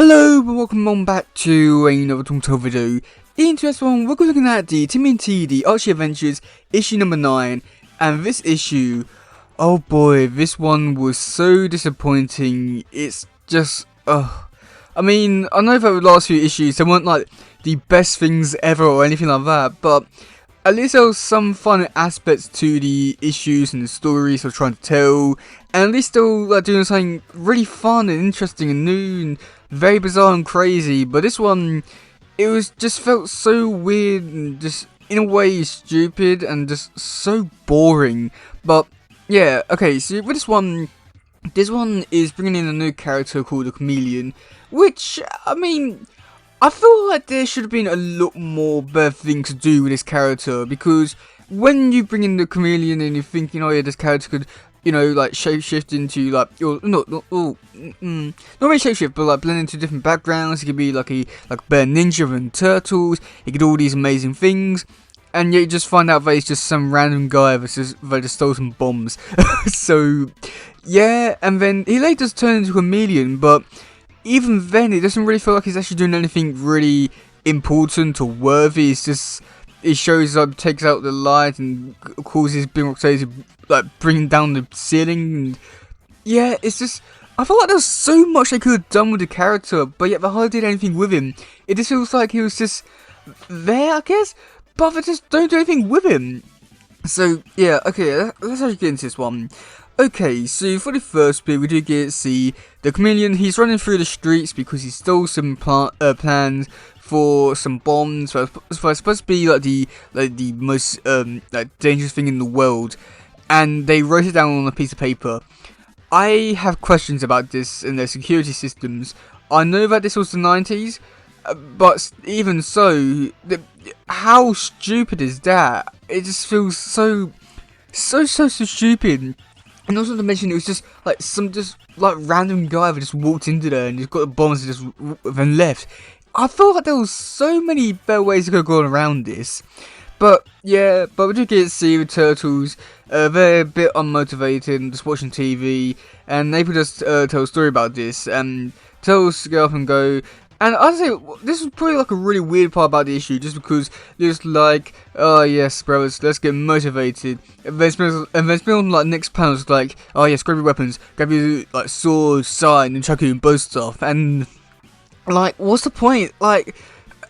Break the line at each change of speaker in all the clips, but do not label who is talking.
Hello and welcome on back to another Telltale video. In today's one, we're looking at the TMNT, the Archie Adventures, issue number 9. And this issue, oh boy, this one was so disappointing. It's just, I mean, I know that the last few issues, they weren't like the best things ever or anything like that, but at least there was some fun aspects to the issues and the stories they're trying to tell, and at least they were like doing something really fun and interesting and new and very bizarre and crazy. But this one, it was just felt so weird and just in a way stupid and just so boring. But yeah, okay, so with this one is bringing in a new character called the Chameleon, which, I mean, I feel like there should have been a lot more better things to do with this character, because when you bring in the Chameleon and you're thinking, oh yeah, this character could, you know, like shapeshift into like, not really shapeshift, but like blend into different backgrounds. He could be like a bear ninja and turtles. He could do all these amazing things, and yet you just find out that he's just some random guy that just stole some bombs. So yeah, and then he later does turn into a chameleon, but even then, it doesn't really feel like he's actually doing anything really important or worthy. It's just, it shows up, takes out the light, and causes Big Rocksteady to like bring down the ceiling. And yeah, it's just, I feel like there's so much they could have done with the character, but yet they hardly did anything with him. It just feels like he was just there, I guess, but they just don't do anything with him. So yeah, okay, let's actually get into this one. Okay, so for the first bit, we do get to see the Chameleon. He's running through the streets because he stole some plans for some bombs. So it's supposed to be like the most dangerous thing in the world, and they wrote it down on a piece of paper. I have questions about this and their security systems. I know that this was the 90s, but even so, how stupid is that? It just feels so stupid. And also to mention, it was just like some random guy that just walked into there and just got the bombs and just then left. I feel like there was so many better ways to go around this. But yeah, but we do get to see the turtles. They're a bit unmotivated and just watching TV, and they could just tell a story about this and tell us to go up and go. And I'd say this was probably like a really weird part about the issue, just because it's like, oh yes, brothers, let's get motivated. And then it's been on like next panels like, oh yes, grab your weapons, grab your like sword, sign, and chuck it and both stuff. And like, what's the point? Like,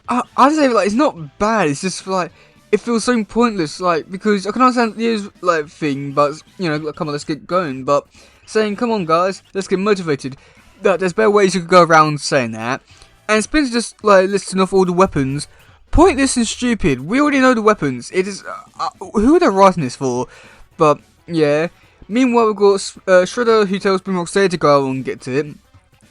I'd say like it's not bad. It's just like it feels so pointless. Like, because I can understand the like thing, but you know, like, come on, let's get going. But saying, come on guys, let's get motivated. There's better ways you could go around saying that. And Splinter just like listing off all the weapons. Pointless and stupid. We already know the weapons. It is who are they writing this for? But yeah. Meanwhile, we've got Shredder, who tells Big Rocksteady to go out and get to it.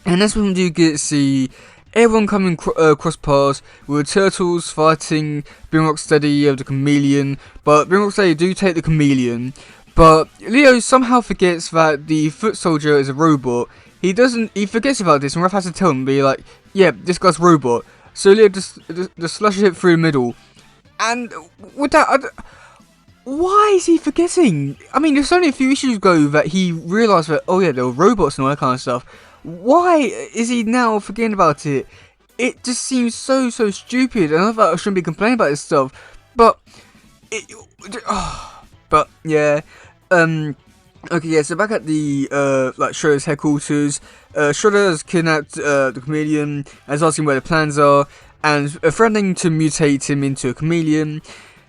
And that's when we do get to see everyone coming cross paths with the turtles fighting Big Rocksteady of the Chameleon. But Big Rocksteady do take the Chameleon. But Leo somehow forgets that the foot soldier is a robot. He forgets about this, and Raph has to tell him, be like, yeah, this guy's robot. So Leo just slashes it through the middle. And with that, why is he forgetting? I mean, there's only a few issues ago that he realised that, oh yeah, there were robots and all that kind of stuff. Why is he now forgetting about it? It just seems so stupid. And I thought I shouldn't be complaining about this stuff. But, but yeah, okay, yeah, so back at the, like, Shredder's headquarters, Shredder has kidnapped, the Chameleon, and is asking where the plans are, and threatening to mutate him into a chameleon.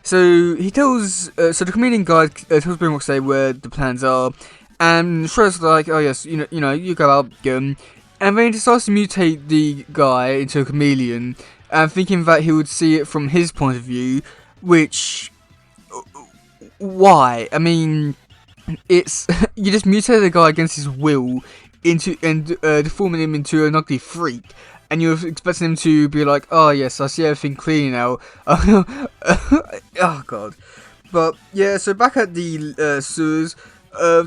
So, he tells, so the Chameleon guy tells Big Rocksteady where the plans are, and Shredder's like, oh yes, you know, you go out, get him, and then he decides to mutate the guy into a chameleon, and thinking that he would see it from his point of view, which, why? I mean, it's you just mutate the guy against his will deforming him into an ugly freak, and you're expecting him to be like, oh yes, I see everything clearly now. Oh god. But yeah, so back at the sewers,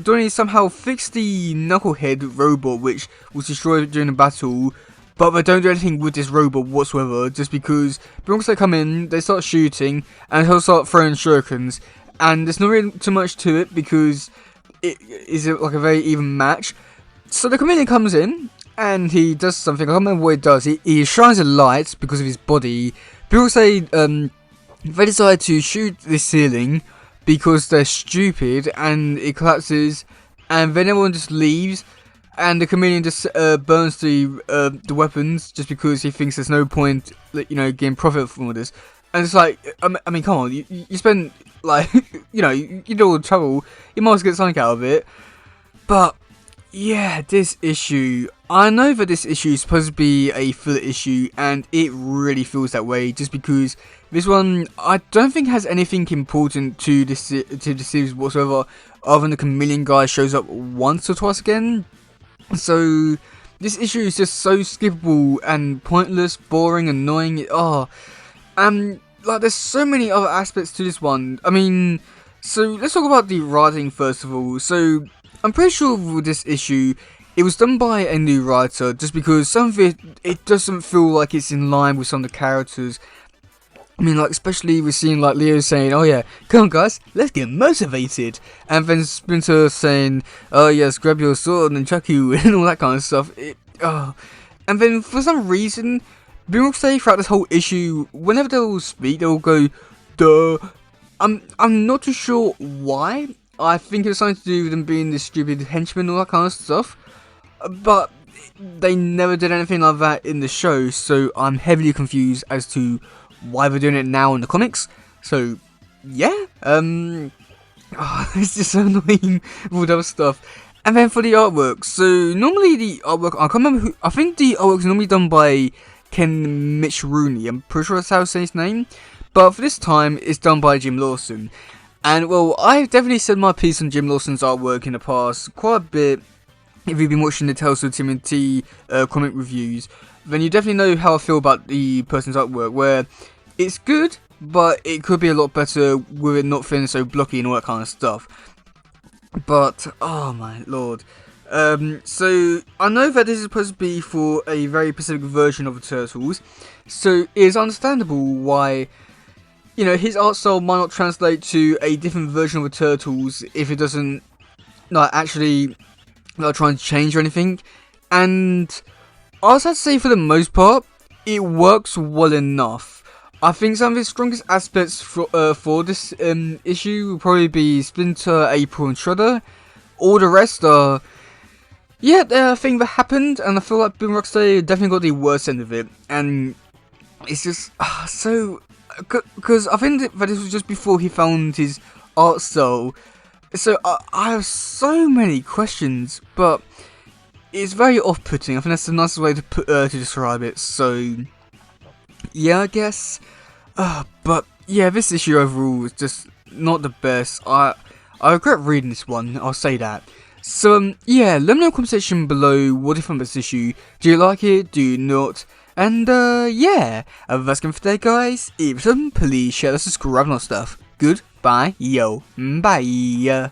Donnie somehow fixed the Knucklehead robot, which was destroyed during the battle. But they don't do anything with this robot whatsoever, just because once they come in, they start shooting, and he'll start throwing shurikens. And there's not really too much to it because it is like a very even match. So the Chameleon comes in, and he does something. I can't remember what he does. He shines a light because of his body. People say they decide to shoot the ceiling because they're stupid, and it collapses, and then everyone just leaves, and the chameleon just burns the weapons just because he thinks there's no point, getting profit from all this. And it's like, I mean, come on, you spend like, you do all the trouble, you might as well get something out of it. But yeah, this issue, I know that this issue is supposed to be a filler issue, and it really feels that way, just because this one, I don't think has anything important to the series whatsoever, other than the chameleon guy shows up once or twice again. So this issue is just so skippable and pointless, boring, annoying. Like there's so many other aspects to this one. I mean, so let's talk about the writing first of all. So I'm pretty sure with this issue, it was done by a new writer, just because some of it doesn't feel like it's in line with some of the characters. I mean, like, especially we're seeing, like, Leo saying, oh yeah, come on guys, let's get motivated. And then Splinter saying, oh yes, grab your sword and chuck you, and all that kind of stuff. And then for some reason, people say throughout this whole issue, whenever they'll speak, they'll go, duh. I'm not too sure why. I think it was something to do with them being the stupid henchmen and all that kind of stuff. But they never did anything like that in the show, so I'm heavily confused as to why they're doing it now in the comics. So yeah, it's just so annoying with all that stuff. And then for the artwork, so normally the artwork, I can't remember who, I think the artwork is normally done by Ken Mitch Rooney, I'm pretty sure that's how to say his name, but for this time it's done by Jim Lawson. And well, I've definitely said my piece on Jim Lawson's artwork in the past quite a bit. If you've been watching the Tales of TMNT comic reviews, then you definitely know how I feel about the person's artwork, where it's good, but it could be a lot better with it not feeling so blocky and all that kind of stuff. But, oh my lord. So, I know that this is supposed to be for a very specific version of the Turtles, so it is understandable why, his art style might not translate to a different version of the Turtles if it doesn't, actually try and change or anything. And I was have to say, for the most part, it works well enough. I think some of its strongest aspects for this issue will probably be Splinter, April, and Shredder. All the rest are, yeah, they're a thing that happened, and I feel like Boom Rocksteady definitely got the worst end of it. And it's just so, because I think that this was just before he found his art style. So I have so many questions, but it's very off-putting. I think that's the nicest way to describe it. So yeah, I guess. But yeah, this issue overall is just not the best. I regret reading this one, I'll say that. So yeah, let me know in the comment section below what you think of this issue. Do you like it? Do you not? And yeah, that's going for today, guys. If you please share, subscribe, and all stuff. Goodbye, yo, bye.